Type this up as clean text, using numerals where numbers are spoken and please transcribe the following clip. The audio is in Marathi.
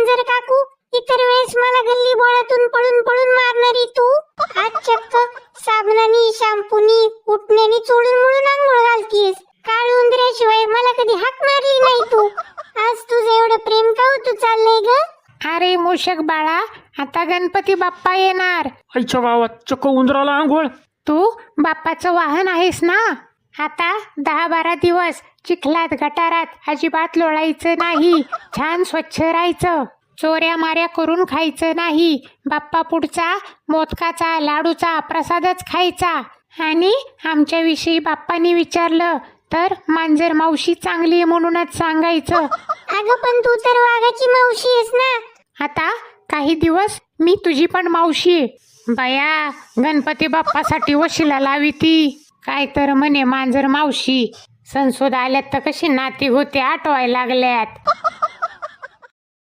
मांजर काकू, इतर वेळेस मला गल्ली बोळातून पळून पळून मारणारी तू आज चक्क साबणानी शॅम्पूनी उठण्यानी चोळून मुळून आंघोळ घालतीस. काळ उंदऱ्याशिवाय मला कधी हाक मारली नाही तू. आज तुझं एवढं प्रेम का तू चाललंय ग? अरे मूषक बाळा, आता गणपती बाप्पा येणार. आईच्या गावात चक्क उंदराला आंघोळ. तू बाप्पाचं वाहन आहेस ना. आता 10-12 दिवस चिखलात गटारात अजिबात लोळायचं नाही. छान स्वच्छ राहायचं. चोऱ्या माऱ्या करून खायचं नाही. बाप्पा पुढचा मोदकाचा लाडूचा प्रसादच खायचा. आणि आमच्याविषयी बाप्पानी विचारलं तर मांजर मावशी चांगली आहे म्हणूनच सांगायचं. अगं पण तू तर वाघाची मावशी आहेस ना. आता काही दिवस मी तुझी पण मावशी आहे. बया, गणपती बाप्पासाठी वशिला लावी ती. काय तर म्हणे मांजर मावशी. संसोद आल्यात तर कशी नाती होते आठवायला लागल्यात.